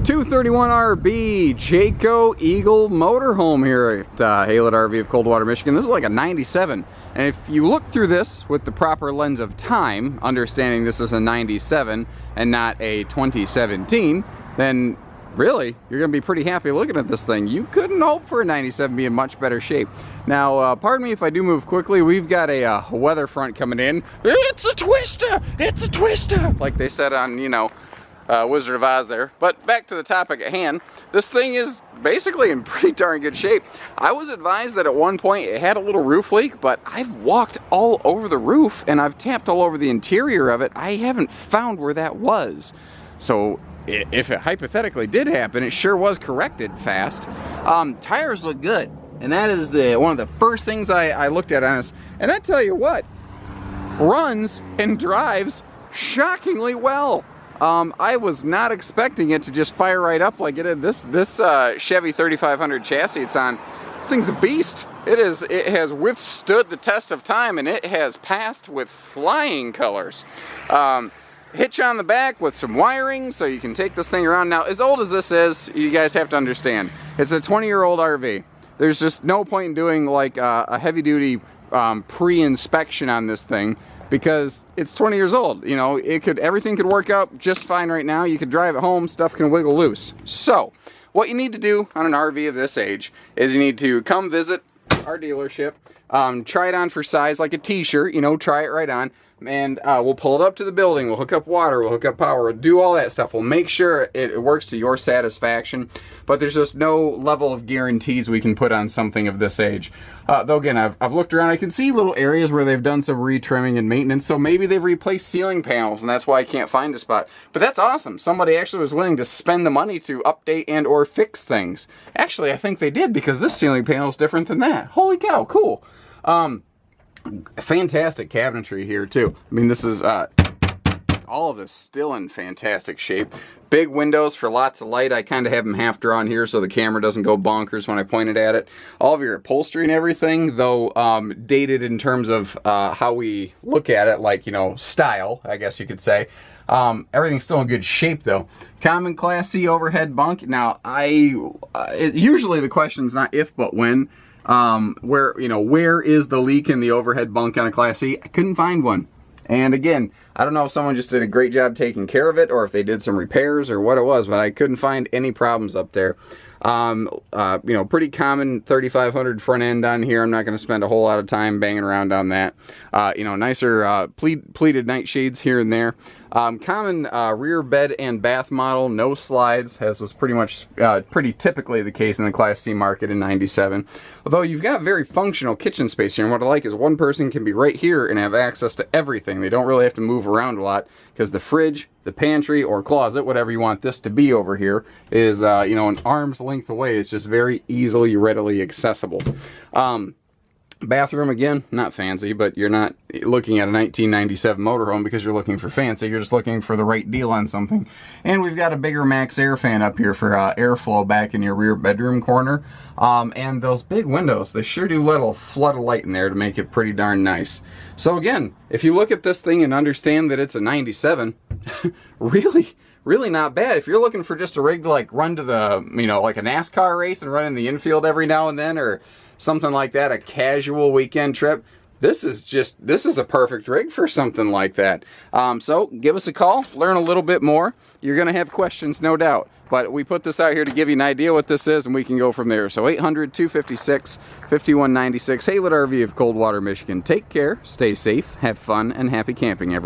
231 RB Jayco Eagle motorhome here at Haylett RV of Coldwater, Michigan. This is like a 97, and if you look through this with the proper lens of time, understanding this is a 97 and not a 2017, then really you're gonna be pretty happy looking at this thing. You couldn't hope for a 97 be in much better shape. Now, pardon me if I do move quickly. We've got a weather front coming in. It's a twister! It's a twister! Like they said on, you know, Wizard of Oz there. But back to the topic at hand, this thing is basically in pretty darn good shape. I was advised that at one point it had a little roof leak, but I've walked all over the roof and I've tapped all over the interior of it. I haven't found where that was. So if it hypothetically did happen, it sure was corrected fast. Tires look good, and that is one of the first things I looked at on this. And I tell you what, runs and drives shockingly well. I was not expecting it to just fire right up like it did. This Chevy 3500 chassis it's on, this thing's a beast. It has withstood the test of time, and it has passed with flying colors. Hitch on the back with some wiring so you can take this thing around. Now, as old as this is, you guys have to understand, it's a 20-year-old RV. There's just no point in doing like a heavy-duty pre-inspection on this thing, because it's 20 years old. You know, everything could work out just fine right now. You could drive it home, stuff can wiggle loose. So what you need to do on an RV of this age is you need to come visit our dealership, try it on for size like a t-shirt, you know, try it right on, and we'll pull it up to the building, we'll hook up water, we'll hook up power, we'll do all that stuff. We'll make sure it works to your satisfaction, but there's just no level of guarantees we can put on something of this age. Though again, I've looked around, I can see little areas where they've done some retrimming and maintenance, so maybe they've replaced ceiling panels and that's why I can't find a spot. But that's awesome. Somebody actually was willing to spend the money to update and or fix things. Actually, I think they did, because this ceiling panel is different than that. Holy cow, cool. Fantastic cabinetry here too. I mean, this is all of this still in fantastic shape. Big windows for lots of light. I kind of have them half drawn here so the camera doesn't go bonkers when I point it at it. All of your upholstery and everything, though dated in terms of how we look at it, like, you know, style, I guess you could say. Everything's still in good shape though. Common Class C overhead bunk. Now, usually the question's not if but when. Where is the leak in the overhead bunk on a Class C? I couldn't find one. And again, I don't know if someone just did a great job taking care of it or if they did some repairs or what it was, but I couldn't find any problems up there. Pretty common 3500 front end on here. I'm not going to spend a whole lot of time banging around on that. Nicer pleated night shades here and there. Common rear bed and bath model, no slides, as was pretty typically the case in the Class C market in 97. Although you've got very functional kitchen space here, and what I like is one person can be right here and have access to everything. They don't really have to move around a lot, because the fridge, the pantry, or closet, whatever you want this to be over here, is an arm's length away. It's just very easily, readily accessible. Bathroom, again, not fancy, but you're not looking at a 1997 motorhome because you're looking for fancy. You're just looking for the right deal on something. And we've got a bigger max air fan up here for airflow back in your rear bedroom corner. And those big windows, they sure do let a flood of light in there to make it pretty darn nice. So again, if you look at this thing and understand that it's a 97, really not bad. If you're looking for just a rig to like run to the, like a NASCAR race and run in the infield every now and then, or something like that, a casual weekend trip, this is a perfect rig for something like that. So give us a call, learn a little bit more. You're gonna have questions, no doubt, but we put this out here to give you an idea what this is, and we can go from there. So 800-256-5196, Haylett RV of Coldwater, Michigan. Take care, stay safe, have fun, and happy camping, everyone.